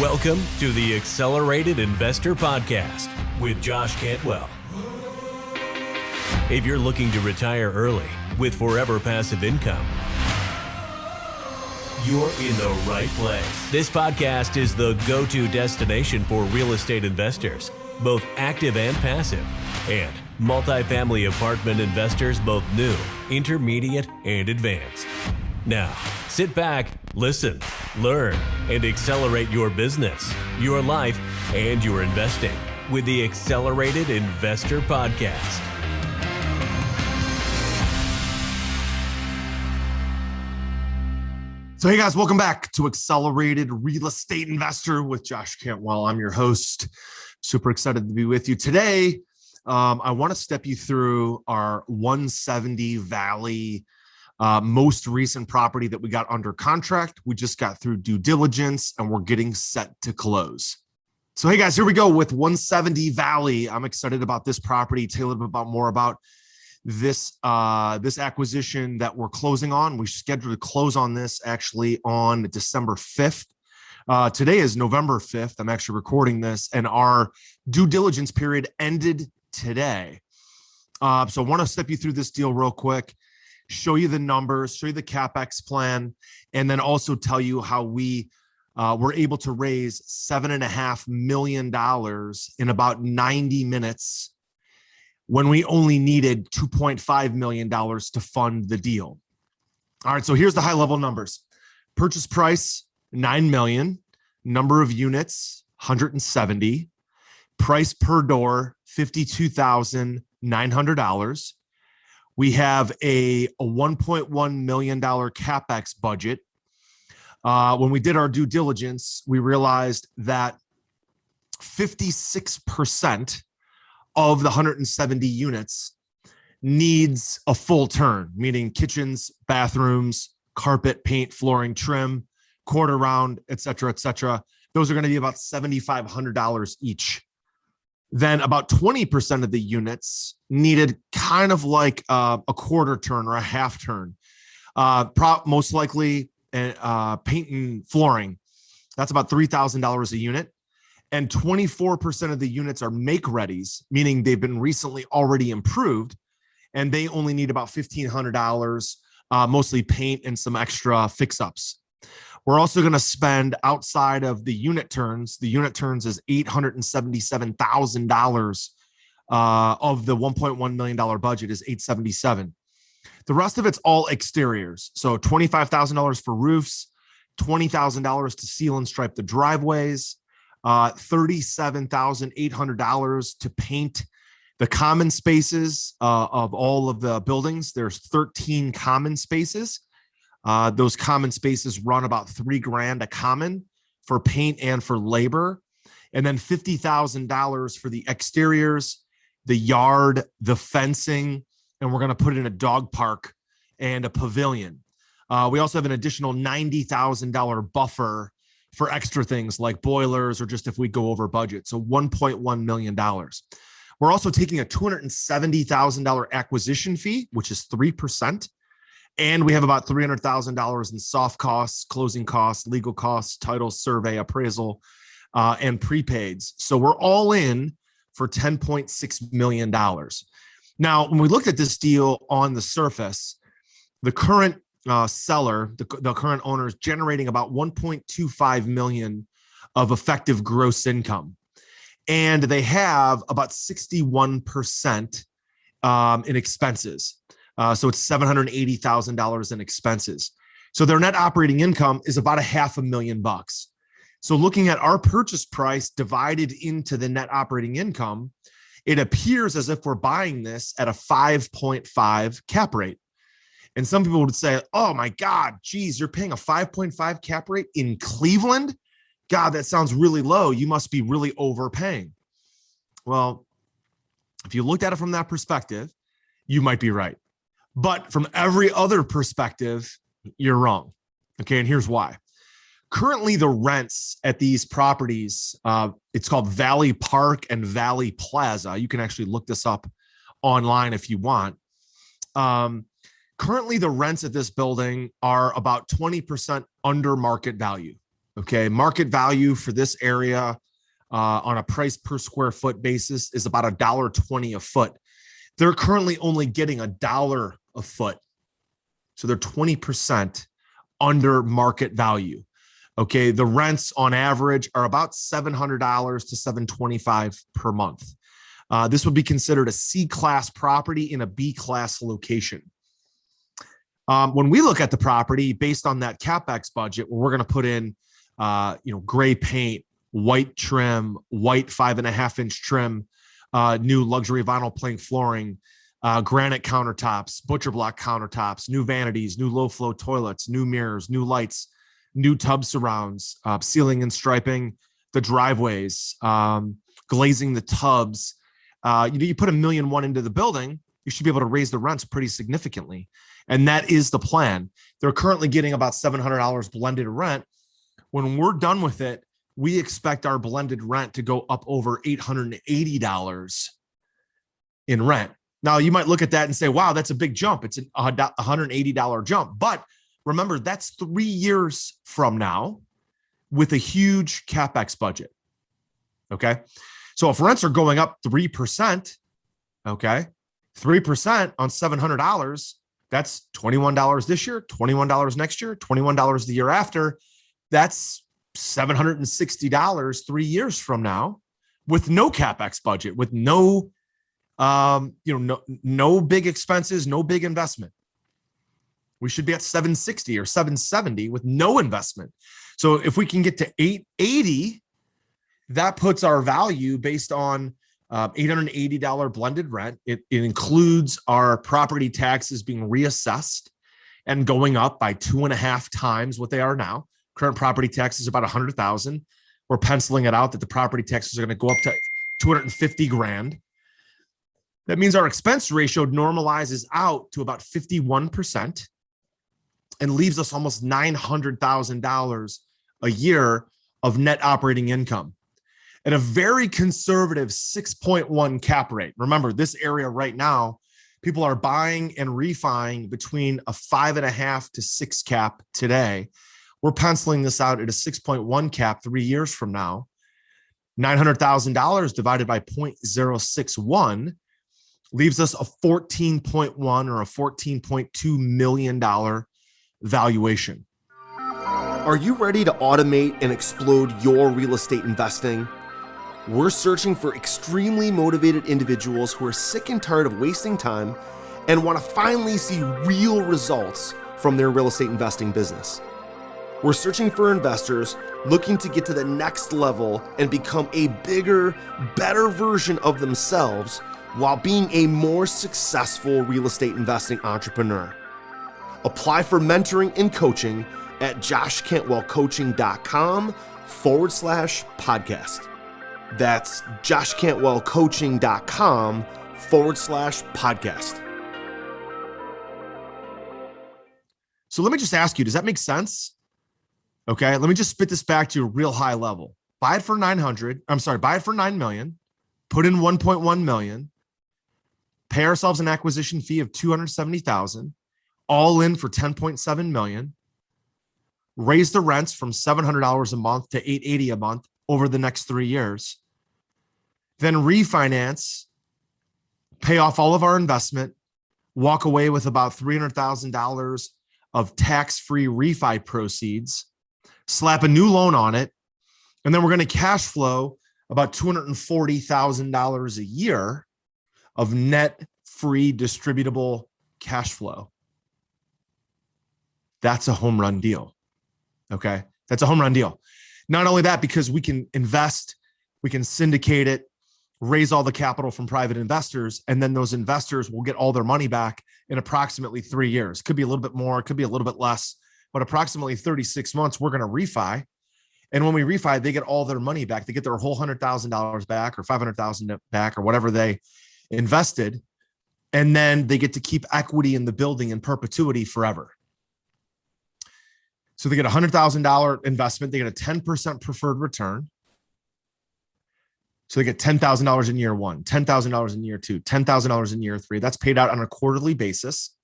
Welcome to the Accelerated Investor Podcast with Josh Cantwell. If you're looking to retire early with forever passive income, you're in the right place. This podcast is the go-to destination for real estate investors, both active and passive, and multifamily apartment investors, both new, intermediate, and advanced. Now, sit back, listen, learn, and accelerate your business, your life, and your investing with the Accelerated Investor Podcast. So hey guys, welcome back to Accelerated Real Estate Investor with Josh Cantwell. I'm your host. Super excited to be with you today. I want to step you through our 170 Valley most recent property that we got under contract. We just got through due diligence and we're getting set to close. So hey guys, here we go with 170 Valley. I'm excited about this property. Tell you a little bit more about this acquisition that we're closing on. We scheduled to close on this actually on December 5th. Today is November 5th. I'm actually recording this, and our due diligence period ended today. So I want to step you through this deal real quick, show you the numbers, show you the CapEx plan, and then also tell you how we were able to raise $7.5 million in about 90 minutes when we only needed $2.5 million to fund the deal. All right, so here's the high level numbers. Purchase price, $9 million. Number of units, 170. Price per door, $52,900. We have a $1.1 million CapEx budget. When we did our due diligence, we realized that 56% of the 170 units needs a full turn, meaning kitchens, bathrooms, carpet, paint, flooring, trim, quarter round, et cetera, et cetera. Those are going to be about $7,500 each. Then about 20% of the units needed kind of like a quarter turn or a half turn. Most likely paint and flooring. That's about $3,000 a unit. And 24% of the units are make-readies, meaning they've been recently already improved, and they only need about $1,500, mostly paint and some extra fix-ups. We're also going to spend outside of the unit turns. The unit turns is $877,000 of the $1.1 million budget is $877,000. The rest of it's all exteriors. So $25,000 for roofs, $20,000 to seal and stripe the driveways, $37,800 to paint the common spaces of all of the buildings. There's 13 common spaces. Those common spaces run about $3,000 a common for paint and for labor. And then $50,000 for the exteriors, the yard, the fencing, and we're going to put in a dog park and a pavilion. We also have an additional $90,000 buffer for extra things like boilers or just if we go over budget. So $1.1 million. We're also taking a $270,000 acquisition fee, which is 3%. And we have about $300,000 in soft costs, closing costs, legal costs, title, survey, appraisal, and prepaids. So we're all in for $10.6 million. Now, when we looked at this deal on the surface, the current seller, the current owner is generating about $1.25 million of effective gross income. And they have about 61% in expenses. So it's $780,000 in expenses. So their net operating income is about $500,000. So looking at our purchase price divided into the net operating income, it appears as if we're buying this at a 5.5 cap rate. And some people would say, oh my God, geez, you're paying a 5.5 cap rate in Cleveland? God, that sounds really low. You must be really overpaying. Well, if you looked at it from that perspective, you might be right. But from every other perspective, you're wrong. Okay, and here's why. Currently, the rents at these properties, it's called Valley Park and Valley Plaza. You can actually look this up online if you want. Currently, the rents at this building are about 20% under market value. Okay. Market value for this area on a price per square foot basis is about $1.20 a foot. They're currently only getting $1 a foot. So they're 20% under market value. Okay. The rents on average are about $700 to $725 per month. This would be considered a C-class property in a B-class location. When we look at the property based on that CapEx budget, where we're going to put in, gray paint, white trim, white 5.5-inch trim, new luxury vinyl plank flooring, granite countertops, butcher block countertops, new vanities, new low flow toilets, new mirrors, new lights, new tub surrounds, ceiling and striping the driveways, glazing the tubs. You put $1.1 million into the building, you should be able to raise the rents pretty significantly. And that is the plan. They're currently getting about $700 blended rent. When we're done with it, we expect our blended rent to go up over $880 in rent. Now, you might look at that and say, wow, that's a big jump. It's a $180 jump. But remember, that's 3 years from now with a huge CapEx budget. Okay. So if rents are going up 3%, okay, 3% on $700, that's $21 this year, $21 next year, $21 the year after. That's $760 3 years from now with no CapEx budget, with no big expenses, no big investment. We should be at 760 or 770 with no investment. So if we can get to 880, that puts our value based on $880 blended rent. It includes our property taxes being reassessed and going up by 2.5 times what they are now. Current property taxes about $100,000. We're penciling it out that the property taxes are going to go up to $250,000. That means our expense ratio normalizes out to about 51% and leaves us almost $900,000 a year of net operating income at a very conservative 6.1 cap rate. Remember, this area right now, people are buying and refining between a 5.5 to 6 cap today. We're penciling this out at a 6.1 cap 3 years from now. $900,000 divided by 0.061 leaves us a $14.1 or a $14.2 million valuation. Are you ready to automate and explode your real estate investing? We're searching for extremely motivated individuals who are sick and tired of wasting time and want to finally see real results from their real estate investing business. We're searching for investors looking to get to the next level and become a bigger, better version of themselves while being a more successful real estate investing entrepreneur. Apply for mentoring and coaching at joshcantwellcoaching.com/podcast. That's joshcantwellcoaching.com/podcast. So let me just ask you, does that make sense? Okay, let me just spit this back to you a real high level. Buy it for $9 million, put in $1.1 million, pay ourselves an acquisition fee of $270,000, all in for $10.7 million, raise the rents from $700 a month to $880 a month over the next 3 years, then refinance, pay off all of our investment, walk away with about $300,000 of tax-free refi proceeds, slap a new loan on it, and then we're going to cash flow about $240,000 a year of net free distributable cash flow. That's a home run deal. Okay. That's a home run deal. Not only that, because we can invest, we can syndicate it, raise all the capital from private investors, and then those investors will get all their money back in approximately 3 years. Could be a little bit more, could be a little bit less, but approximately 36 months, we're going to refi. And when we refi, they get all their money back. They get their whole $100,000 back or $500,000 back or whatever they invested. And then they get to keep equity in the building in perpetuity forever. So they get a $100,000 investment. They get a 10% preferred return. So they get $10,000 in year one, $10,000 in year two, $10,000 in year three. That's paid out on a quarterly basis.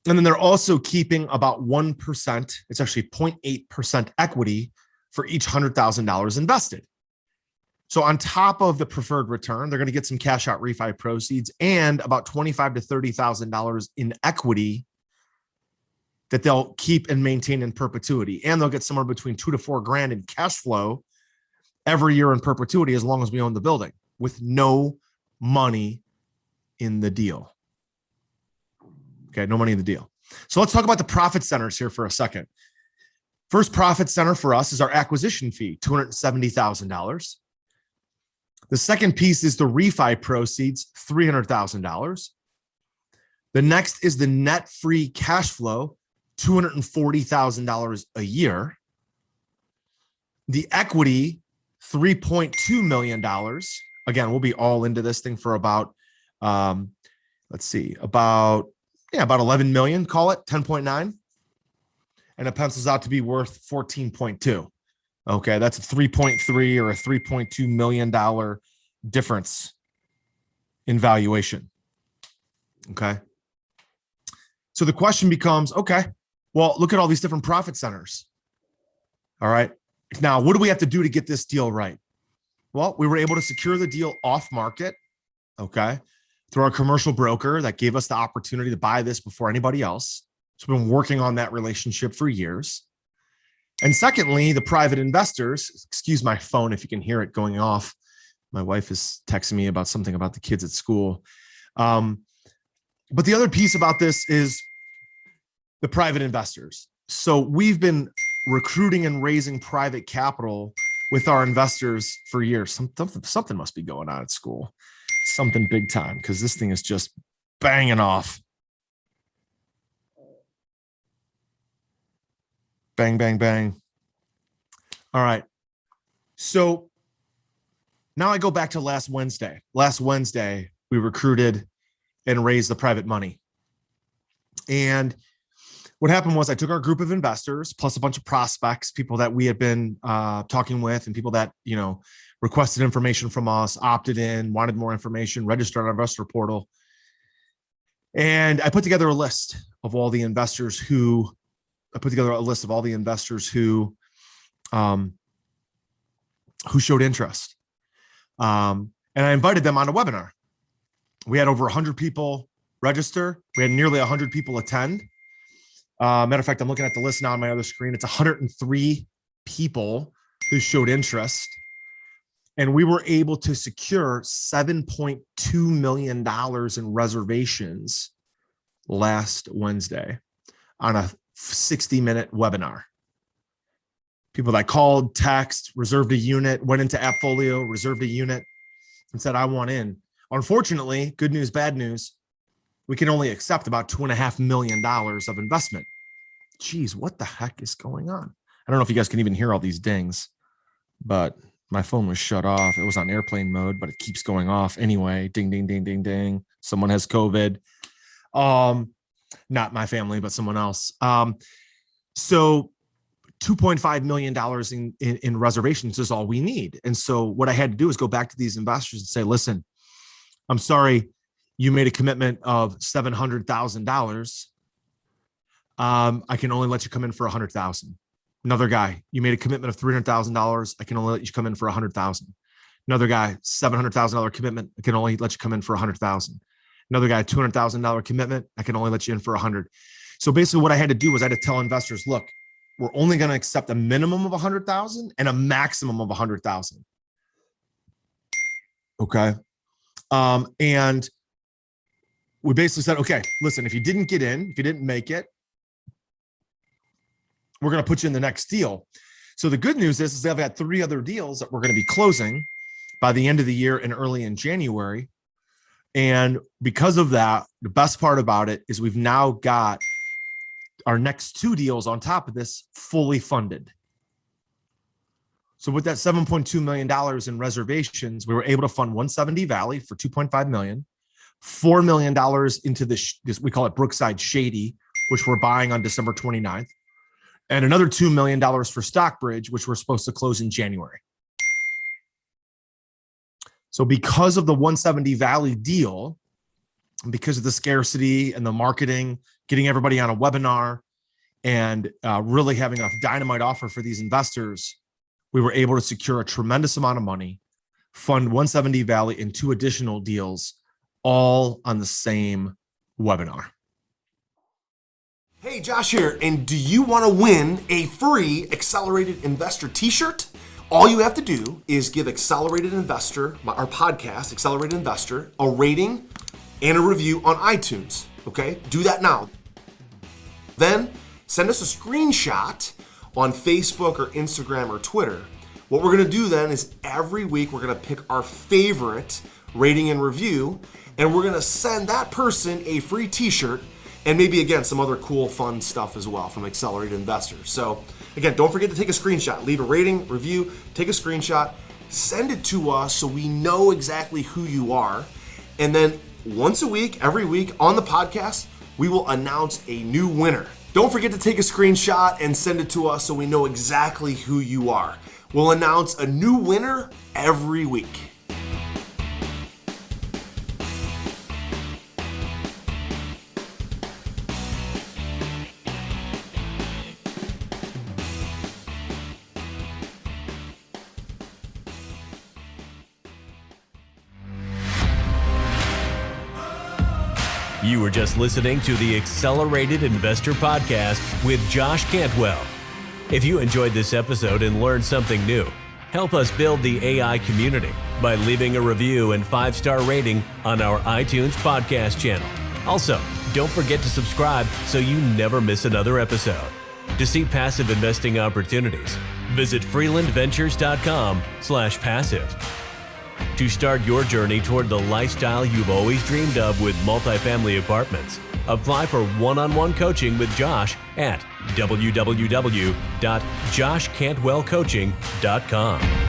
And then they're also keeping about 1%. It's actually 0.8% equity for each $100,000 invested. So on top of the preferred return, they're going to get some cash out refi proceeds and about $25,000 to $30,000 in equity that they'll keep and maintain in perpetuity. And they'll get somewhere between $2,000 to $4,000 in cash flow every year in perpetuity, as long as we own the building, with no money in the deal. Okay, no money in the deal. So let's talk about the profit centers here for a second. First profit center for us is our acquisition fee, $270,000. The second piece is the refi proceeds, $300,000. The next is the net free cash flow, $240,000 a year. The equity, $3.2 million. Again, we'll be all into this thing for about, about 11 million, call it 10.9. And it pencils out to be worth 14.2. Okay, that's a 3.3 or a $3.2 million difference in valuation. Okay. So the question becomes, okay, well, look at all these different profit centers. All right. Now, what do we have to do to get this deal right? Well, we were able to secure the deal off market. Okay. Through our commercial broker that gave us the opportunity to buy this before anybody else. So we've been working on that relationship for years. And secondly, the private investors, excuse my phone if you can hear it going off. My wife is texting me about something about the kids at school. But the other piece about this is the private investors. So we've been recruiting and raising private capital with our investors for years. Something must be going on at school. Something big time, because this thing is just banging off. Bang, bang, bang. All right. So now I go back to last Wednesday. Last Wednesday, we recruited and raised the private money. And what happened was I took our group of investors plus a bunch of prospects, people that we had been talking with, and people that, requested information from us, opted in, wanted more information, registered on our investor portal. And I put together a list of all the investors who showed interest. And I invited them on a webinar. We had over 100 people register. We had nearly 100 people attend. Matter of fact, I'm looking at the list now on my other screen. It's 103 people who showed interest. And we were able to secure $7.2 million in reservations last Wednesday on a 60-minute webinar. People that called, text, reserved a unit, went into AppFolio, reserved a unit, and said, I want in. Unfortunately, good news, bad news, we can only accept about $2.5 million of investment. Geez, what the heck is going on? I don't know if you guys can even hear all these dings, but my phone was shut off. It was on airplane mode, but it keeps going off anyway. Ding, ding, ding, ding, ding. Someone has COVID. Not my family, but someone else. So $2.5 million in reservations is all we need. And so what I had to do is go back to these investors and say, listen, I'm sorry, you made a commitment of $700,000. I can only let you come in for $100,000. Another guy, you made a commitment of $300,000. I can only let you come in for $100,000. Another guy, $700,000 commitment. I can only let you come in for $100,000. Another guy, $200,000 commitment. I can only let you in for $100,000. So basically what I had to do was I had to tell investors, look, we're only going to accept a minimum of $100,000 and a maximum of $100,000. Okay. And we basically said, okay, listen, if you didn't get in, if you didn't make it, we're going to put you in the next deal. So the good news is they've got 3 other deals that we're going to be closing by the end of the year and early in January. And because of that, the best part about it is we've now got our next 2 deals on top of this fully funded. So with that $7.2 million in reservations, we were able to fund 170 Valley for $2.5 million, $4 million into this, we call it Brookside Shady, which we're buying on December 29th. And another $2 million for Stockbridge, which we're supposed to close in January. So because of the 170 Valley deal, because of the scarcity and the marketing getting everybody on a webinar, and really having a dynamite offer for these investors, we were able to secure a tremendous amount of money, fund 170 Valley and 2 additional deals, all on the same webinar. Hey, Josh here, and do you want to win a free Accelerated Investor t-shirt? All you have to do is give Accelerated Investor, our podcast, Accelerated Investor, a rating and a review on iTunes, okay? Do that now. Then send us a screenshot on Facebook or Instagram or Twitter. What we're gonna do then is every week we're gonna pick our favorite rating and review, and we're gonna send that person a free t-shirt and maybe, again, some other cool, fun stuff as well from Accelerated Investors. So, again, don't forget to take a screenshot. Leave a rating, review, take a screenshot, send it to us so we know exactly who you are. And then once a week, every week on the podcast, we will announce a new winner. Don't forget to take a screenshot and send it to us so we know exactly who you are. We'll announce a new winner every week. You were just listening to the Accelerated Investor Podcast with Josh Cantwell. If you enjoyed this episode and learned something new, help us build the AI community by leaving a review and 5-star rating on our iTunes podcast channel. Also, don't forget to subscribe so you never miss another episode. To see passive investing opportunities, visit freelandventures.com/passive. To start your journey toward the lifestyle you've always dreamed of with multifamily apartments, apply for one-on-one coaching with Josh at www.joshcantwellcoaching.com.